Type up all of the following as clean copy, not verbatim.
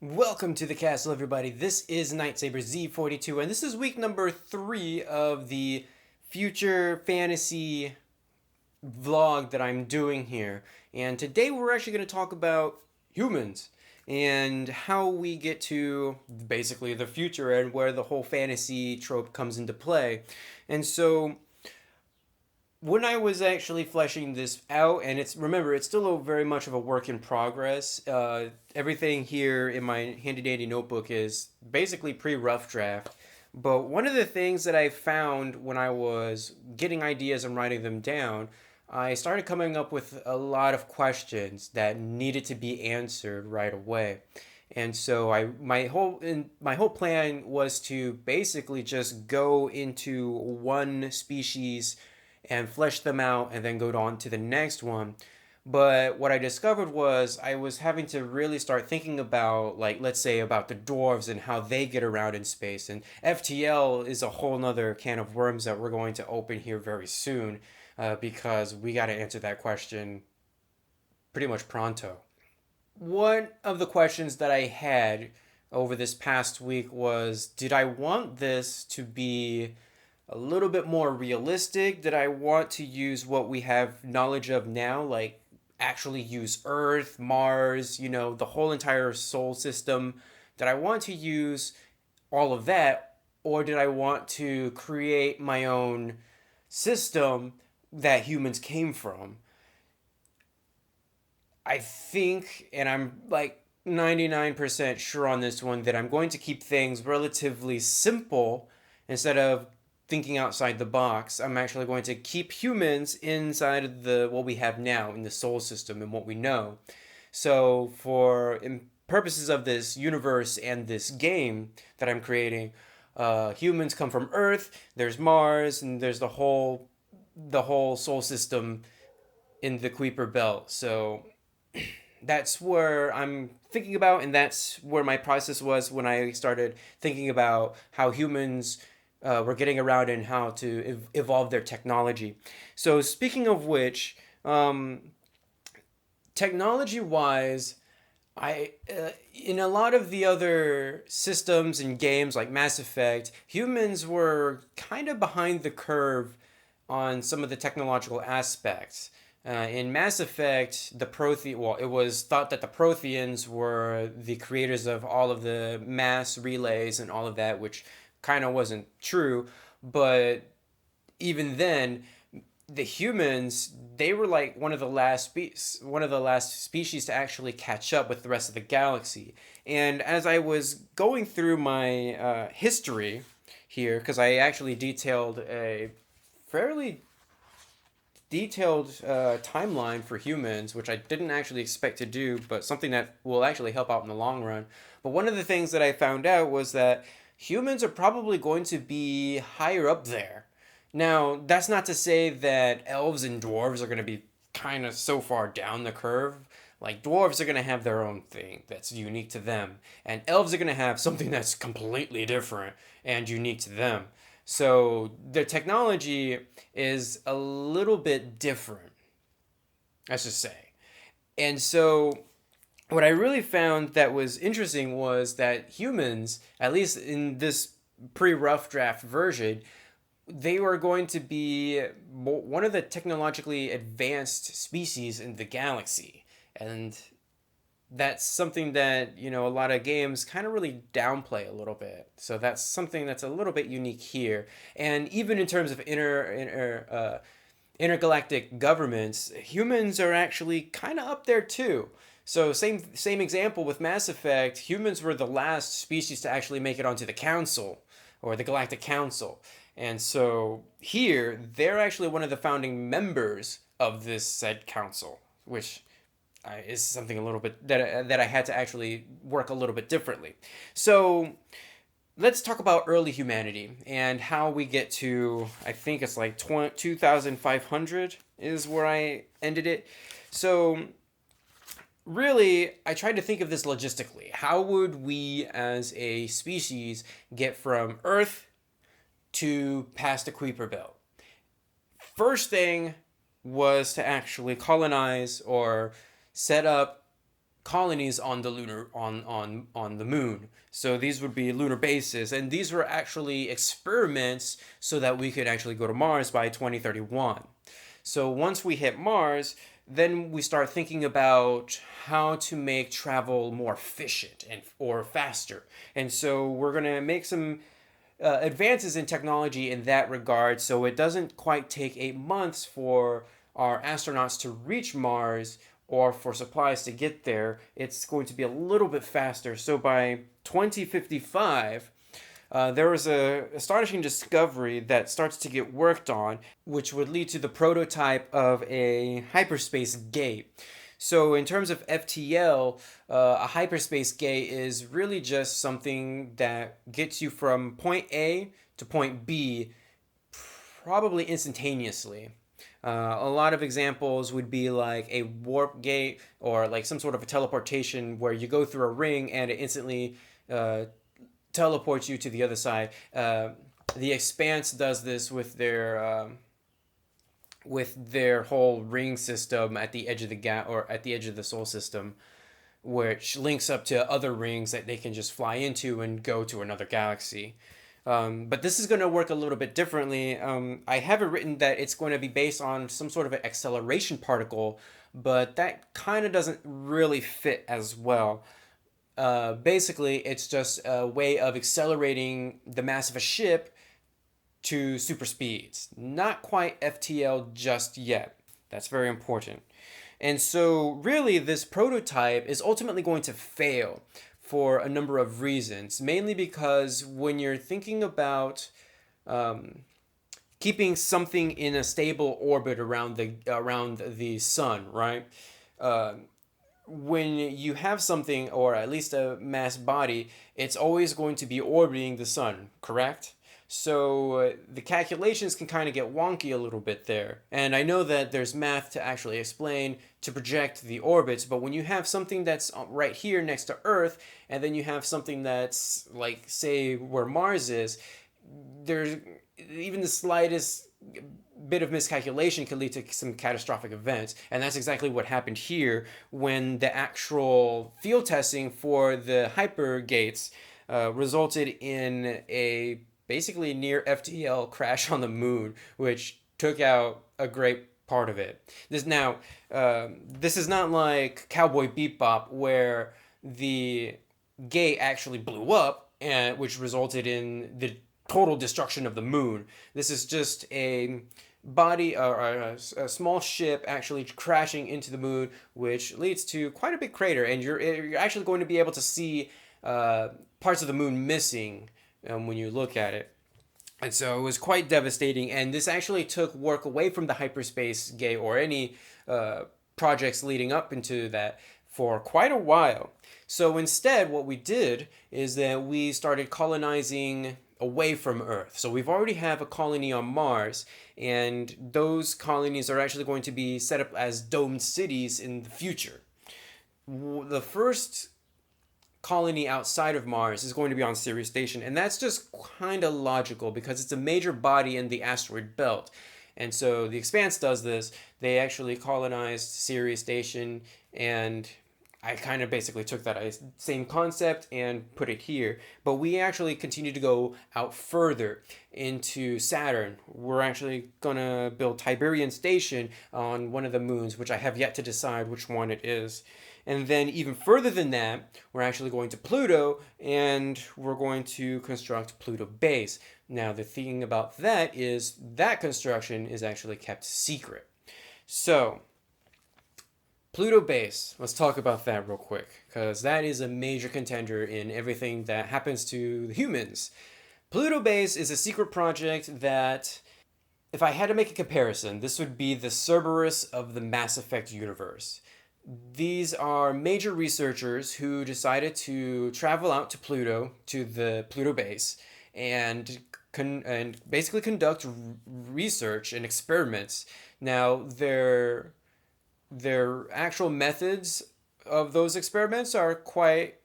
Welcome to the castle, everybody. This is Nightsaber Z42, and this is week number 3 of the future fantasy vlog that I'm doing here. And today we're actually going to talk about humans and how we get to basically the future and where the whole fantasy trope comes into play. And so when I was actually fleshing this out, and it's still very much of a work in progress. Everything here in my handy dandy notebook is basically pre-rough draft. But one of the things that I found when I was getting ideas and writing them down, I started coming up with a lot of questions that needed to be answered right away. And so my whole plan was to basically just go into one species and flesh them out and then go on to the next one. But what I discovered was I was having to really start thinking about, like, let's say about the dwarves and how they get around in space. And FTL is a whole nother can of worms that we're going to open here very soon, because we got to answer that question pretty much pronto. One of the questions that I had over this past week was, did I want this to be a little bit more realistic? Did I want to use what we have knowledge of now, like actually use Earth, Mars, the whole entire solar system? Did I want to use all of that, or did I want to create my own system that humans came from? I think, and I'm like 99% sure on this one, that I'm going to keep things relatively simple instead of thinking outside the box. I'm actually going to keep humans inside of the what we have now in the solar system and what we know. So for in purposes of this universe and this game that I'm creating, humans come from Earth, there's Mars, and there's the whole solar system in the Kuiper Belt. So that's where I'm thinking about, and that's where my process was when I started thinking about how humans were getting around and how to evolve their technology. So, speaking of which, technology wise, I in a lot of the other systems and games like Mass Effect, humans were kind of behind the curve on some of the technological aspects. In Mass Effect, it was thought that the Protheans were the creators of all of the mass relays and all of that, which kind of wasn't true. But even then, the humans, they were like one of the last species to actually catch up with the rest of the galaxy. And as I was going through my history here, because I actually detailed a fairly detailed timeline for humans, which I didn't actually expect to do, but something that will actually help out in the long run. But one of the things that I found out was that humans are probably going to be higher up there. Now, that's not to say that elves and dwarves are going to be kind of so far down the curve. Like, dwarves are going to have their own thing that's unique to them, and elves are going to have something that's completely different and unique to them. So the technology is a little bit different, let's just say. And so what I really found that was interesting was that humans, at least in this pre-rough draft version, they were going to be one of the technologically advanced species in the galaxy. And that's something that a lot of games kind of really downplay a little bit. So that's something that's a little bit unique here. And even in terms of intergalactic governments, humans are actually kind of up there too. So same example with Mass Effect. Humans were the last species to actually make it onto the Council, or the Galactic Council. And so here, they're actually one of the founding members of this said council, which is something a little bit that I had to actually work a little bit differently. So let's talk about early humanity and how we get to, I think it's like 2500 is where I ended it. So really, I tried to think of this logistically. How would we as a species get from Earth to past the Kuiper Belt? First thing was to actually colonize or set up colonies on the lunar on the moon. So these would be lunar bases, and these were actually experiments so that we could actually go to Mars by 2031. So once we hit Mars, then we start thinking about how to make travel more efficient and or faster. And so we're going to make some advances in technology in that regard, so it doesn't quite take 8 months for our astronauts to reach Mars or for supplies to get there. It's going to be a little bit faster. So by 2055, there was a astonishing discovery that starts to get worked on, which would lead to the prototype of a hyperspace gate. So in terms of FTL, a hyperspace gate is really just something that gets you from point A to point B probably instantaneously. A lot of examples would be like a warp gate or like some sort of a teleportation where you go through a ring and it instantly teleports you to the other side. The Expanse does this with their whole ring system at the edge of the or at the edge of the Sol system, which links up to other rings that they can just fly into and go to another galaxy. But this is going to work a little bit differently. I have it written that it's going to be based on some sort of an acceleration particle, but that kind of doesn't really fit as well. Basically, it's just a way of accelerating the mass of a ship to super speeds. Not quite FTL just yet. That's very important. And so, really, this prototype is ultimately going to fail for a number of reasons. Mainly because when you're thinking about keeping something in a stable orbit around the sun, right? When you have something, or at least a mass body, it's always going to be orbiting the sun, correct? So the calculations can kind of get wonky a little bit there. And I know that there's math to actually explain to project the orbits, but when you have something that's right here next to Earth, and then you have something that's like, say, where Mars is, there's even the slightest bit of miscalculation can lead to some catastrophic events. And that's exactly what happened here when the actual field testing for the hyper gates resulted in a basically near FTL crash on the moon, which took out a great part of it. This is not like Cowboy Bebop where the gate actually blew up, and which resulted in the total destruction of the moon. This is just a body or a small ship actually crashing into the moon, which leads to quite a big crater, and you're actually going to be able to see parts of the moon missing when you look at it. And so it was quite devastating, and this actually took work away from the hyperspace gate or any projects leading up into that for quite a while. So instead, what we did is that we started colonizing away from Earth. So we've already have a colony on Mars, and those colonies are actually going to be set up as domed cities in the future. The first colony outside of Mars is going to be on Sirius Station, and that's just kind of logical because it's a major body in the asteroid belt. And so the Expanse does this. They actually colonized Sirius Station, and I kind of basically took that same concept and put it here. But we actually continue to go out further into Saturn. We're actually going to build Tiberian Station on one of the moons, which I have yet to decide which one it is. And then even further than that, we're actually going to Pluto, and we're going to construct Pluto Base. Now, the thing about that is that construction is actually kept secret. So, Pluto Base, let's talk about that real quick, because that is a major contender in everything that happens to the humans. Pluto Base is a secret project that, if I had to make a comparison, this would be the Cerberus of the Mass Effect universe. These are major researchers who decided to travel out to Pluto, to the Pluto Base, and basically conduct research and experiments. Now, their actual methods of those experiments are quite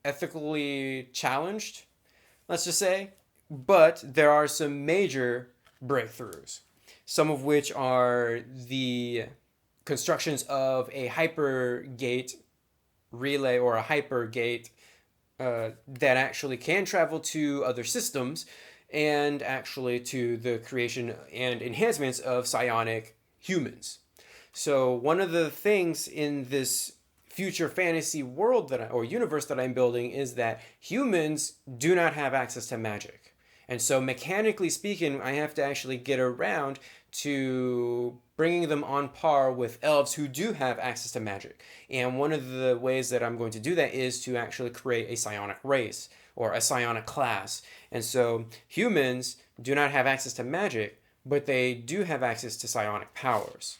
ethically challenged, let's just say, but there are some major breakthroughs, some of which are the constructions of a hyper gate relay or a hyper gate that actually can travel to other systems and actually to the creation and enhancements of psionic humans. So one of the things in this future fantasy world or universe that I'm building is that humans do not have access to magic. And so mechanically speaking, I have to actually get around to bringing them on par with elves who do have access to magic. And one of the ways that I'm going to do that is to actually create a psionic race or a psionic class. And so humans do not have access to magic, but they do have access to psionic powers.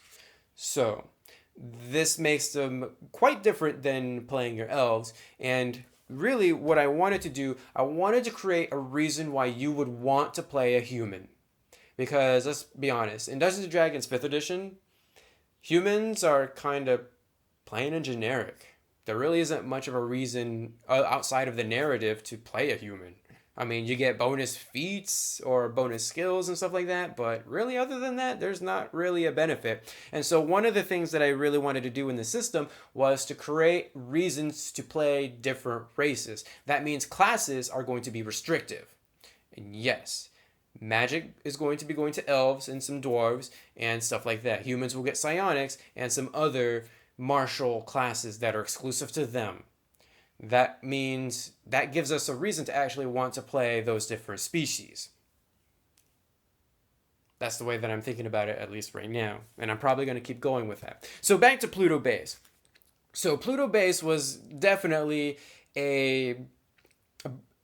So this makes them quite different than playing your elves. And really what I wanted to do, I wanted to create a reason why you would want to play a human. Because let's be honest, in Dungeons & Dragons 5th edition, humans are kind of plain and generic. There really isn't much of a reason outside of the narrative to play a human. I mean, you get bonus feats or bonus skills and stuff like that, but really other than that, there's not really a benefit. And so one of the things that I really wanted to do in the system was to create reasons to play different races. That means classes are going to be restrictive. And yes, magic is going to be going to elves and some dwarves and stuff like that. Humans will get psionics and some other martial classes that are exclusive to them. That means that gives us a reason to actually want to play those different species. That's the way that I'm thinking about it, at least right now. And I'm probably going to keep going with that. So back to Pluto Base. So Pluto Base was definitely a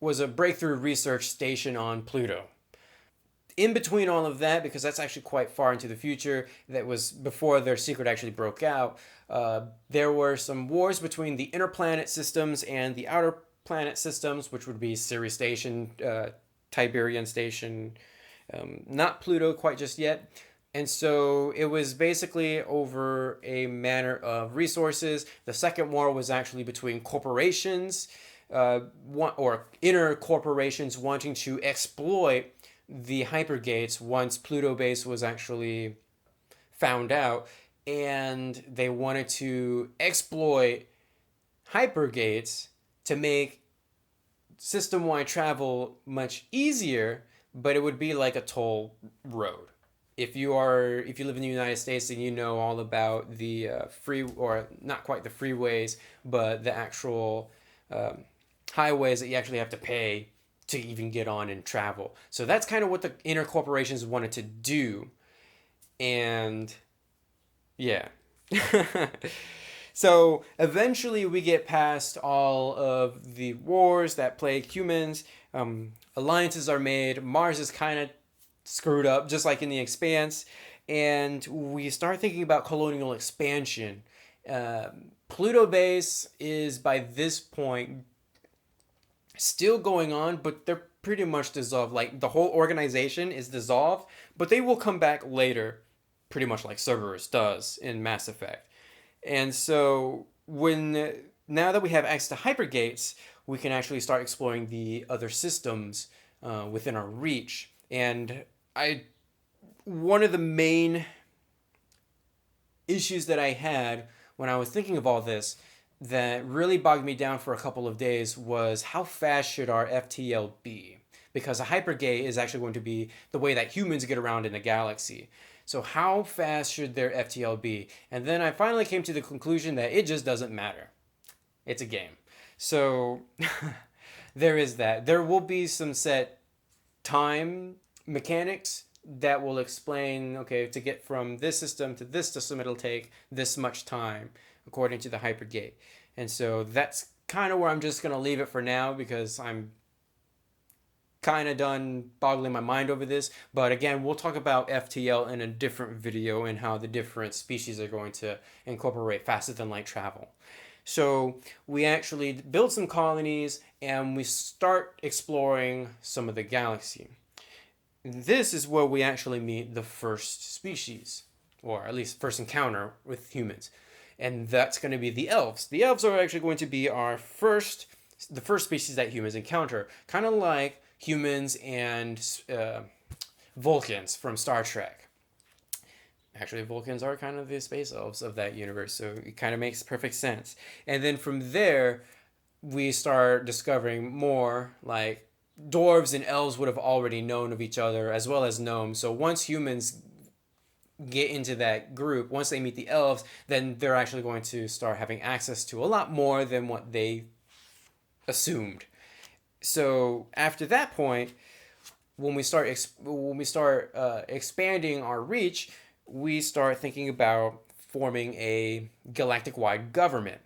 breakthrough research station on Pluto. In between all of that, because that's actually quite far into the future, that was before their secret actually broke out, there were some wars between the inner planet systems and the outer planet systems, which would be Ceres Station, Tiberian Station, not Pluto quite just yet. And so it was basically over a matter of resources. The second war was actually between corporations, or inner corporations wanting to exploit the hypergates once Pluto Base was actually found out, and they wanted to exploit hypergates to make system-wide travel much easier, but it would be like a toll road. If you live in the United States, then you know all about the free, or not quite the freeways, but the actual highways that you actually have to pay to even get on and travel. So that's kind of what the inner corporations wanted to do. And yeah. So eventually we get past all of the wars that plague humans. Alliances are made. Mars is kind of screwed up, just like in The Expanse. And we start thinking about colonial expansion. Pluto Base is, by this point, still going on, but they're pretty much dissolved. Like, the whole organization is dissolved, but they will come back later, pretty much like Cerberus does in Mass Effect. And so now that we have access to hypergates, we can actually start exploring the other systems within our reach. And one of the main issues that I had when I was thinking of all this that really bogged me down for a couple of days was how fast should our FTL be? Because a hypergate is actually going to be the way that humans get around in the galaxy. So how fast should their FTL be? And then I finally came to the conclusion that it just doesn't matter. It's a game. So there is that. There will be some set time mechanics that will explain, okay, to get from this system to this system, it'll take this much time according to the hypergate. And so that's kind of where I'm just going to leave it for now, because I'm kind of done boggling my mind over this. But again, we'll talk about FTL in a different video and how the different species are going to incorporate faster than light travel. So we actually build some colonies and we start exploring some of the galaxy. This is where we actually meet the first species, or at least first encounter with humans. And that's going to be the elves. The elves are actually going to be the first species that humans encounter. Kind of like humans and Vulcans from Star Trek. Actually, Vulcans are kind of the space elves of that universe, so it kind of makes perfect sense. And then from there, we start discovering more like dwarves and elves would have already known of each other as well as gnomes. So once humans get into that group, once they meet the elves, then they're actually going to start having access to a lot more than what they assumed. So after that point, when we start expanding our reach, we start thinking about forming a galactic-wide government.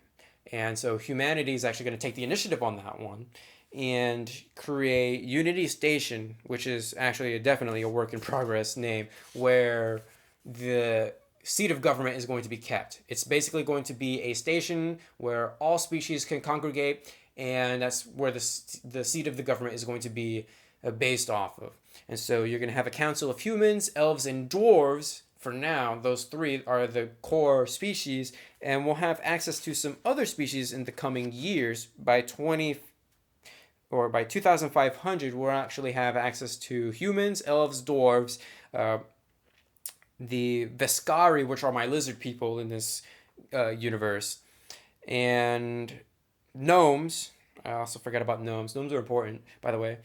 And so humanity is actually going to take the initiative on that one and create Unity Station, which is actually definitely a work in progress name, where the seat of government is going to be kept. It's basically going to be a station where all species can congregate, and that's where the seat of the government is going to be based off of. And so you're going to have a council of humans, elves, and dwarves. For now, those three are the core species, and we'll have access to some other species in the coming years. By 2500, we'll actually have access to humans, elves, dwarves, the Vescari, which are my lizard people in this universe, and gnomes. I also forgot about gnomes. Gnomes are important, by the way.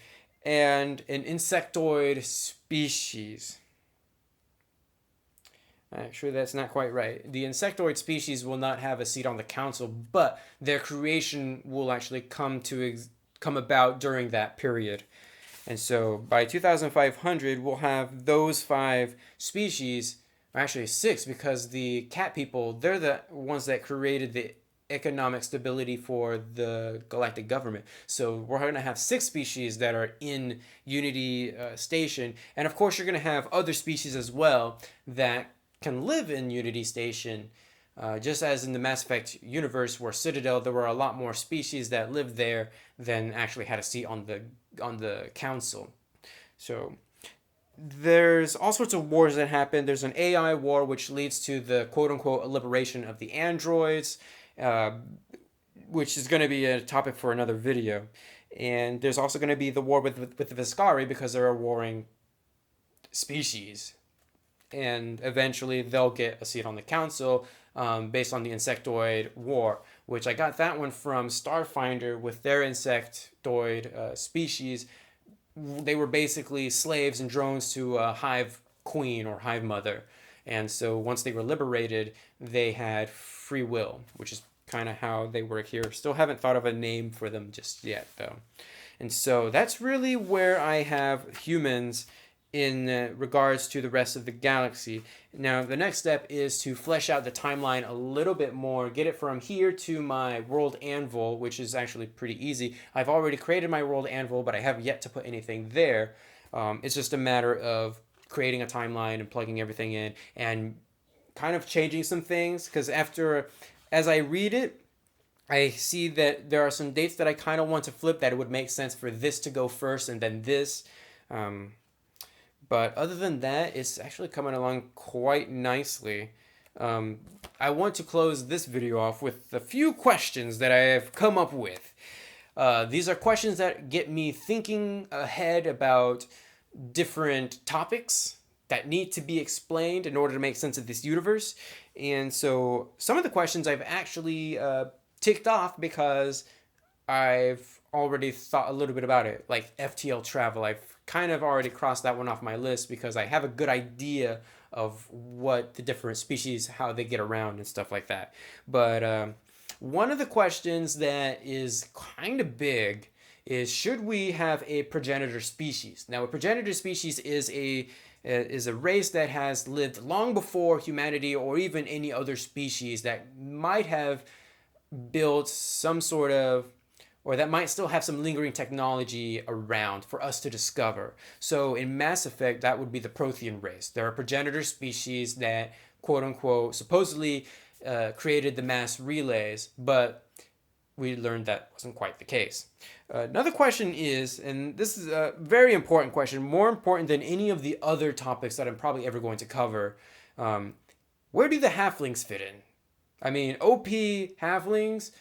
And an insectoid species. Actually, that's not quite right. The insectoid species will not have a seat on the council, but their creation will actually come about during that period. And so by 2500, we'll have those 5 species, or actually 6, because the cat people, they're the ones that created the economic stability for the galactic government. So we're going to have 6 species that are in Unity Station. And of course, you're going to have other species as well that can live in Unity Station. Just as in the Mass Effect universe where Citadel, there were a lot more species that lived there than actually had a seat on the council. So there's all sorts of wars that happen. There's an AI war which leads to the quote-unquote liberation of the androids, which is going to be a topic for another video. And there's also going to be the war with the Viscari because they're a warring species. And eventually they'll get a seat on the council based on the insectoid war, which I got that one from Starfinder with their insectoid species. They were basically slaves and drones to a hive queen or hive mother. And so once they were liberated, they had free will, which is kind of how they work here. Still haven't thought of a name for them just yet, though. And so that's really where I have humans in regards to the rest of the galaxy. Now, the next step is to flesh out the timeline a little bit more, get it from here to my world Anvil, which is actually pretty easy. I've already created my world Anvil, but I have yet to put anything there. It's just a matter of creating a timeline and plugging everything in and kind of changing some things, because as I read it, I see that there are some dates that I kind of want to flip, that it would make sense for this to go first and then this. But other than that, it's actually coming along quite nicely. I want to close this video off with a few questions that I have come up with. These are questions that get me thinking ahead about different topics that need to be explained in order to make sense of this universe. And so some of the questions I've actually ticked off because I've already thought a little bit about it, like FTL travel. I've kind of already crossed that one off my list because I have a good idea of what the different species, how they get around and stuff like that. But one of the questions that is kind of big is, should we have a progenitor species? Now, a progenitor species is a race that has lived long before humanity or even any other species that might have built some sort of, or that might still have some lingering technology around for us to discover. So in Mass Effect, that would be the Prothean race. There are progenitor species that, quote unquote, supposedly created the mass relays, but we learned that wasn't quite the case. Another question is, and this is a very important question, more important than any of the other topics that I'm probably ever going to cover, where do the halflings fit in? I mean, OP halflings,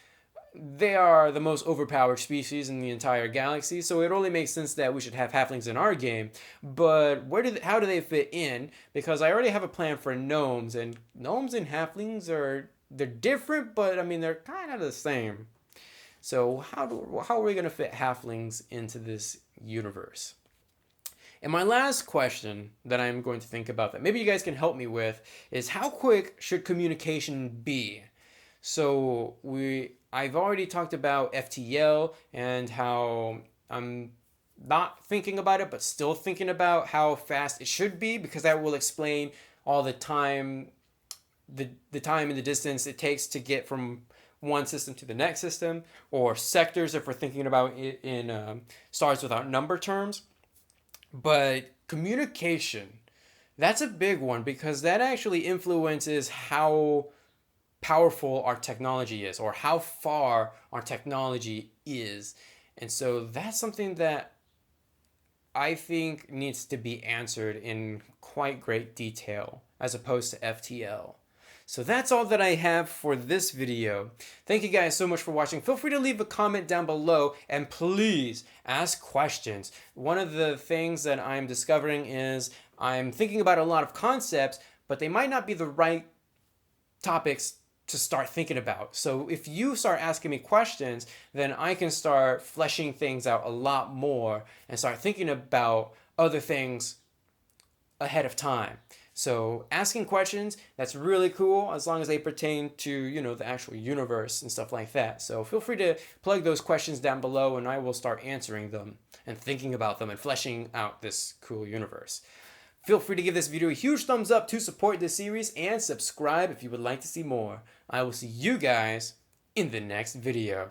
they are the most overpowered species in the entire galaxy, so it only makes sense that we should have halflings in our game. But how do they fit in? Because I already have a plan for gnomes, and gnomes and halflings they're different, but I mean they're kind of the same. So how are we gonna fit halflings into this universe? And my last question that I'm going to think about that maybe you guys can help me with is how quick should communication be? So I've already talked about FTL and how I'm not thinking about it, but still thinking about how fast it should be, because that will explain all the time and the distance it takes to get from one system to the next system, or sectors if we're thinking about it in stars without number terms. But communication, that's a big one, because that actually influences how powerful our technology is, or how far our technology is. And so that's something that I think needs to be answered in quite great detail as opposed to FTL. So that's all that I have for this video. Thank you guys so much for watching. Feel free to leave a comment down below, and please ask questions. One of the things that I'm discovering is I'm thinking about a lot of concepts, but they might not be the right topics to start thinking about. So if you start asking me questions, then I can start fleshing things out a lot more and start thinking about other things ahead of time. So asking questions, that's really cool, as long as they pertain to, the actual universe and stuff like that. So feel free to plug those questions down below, and I will start answering them and thinking about them and fleshing out this cool universe. Feel free to give this video a huge thumbs up to support this series, and subscribe if you would like to see more. I will see you guys in the next video.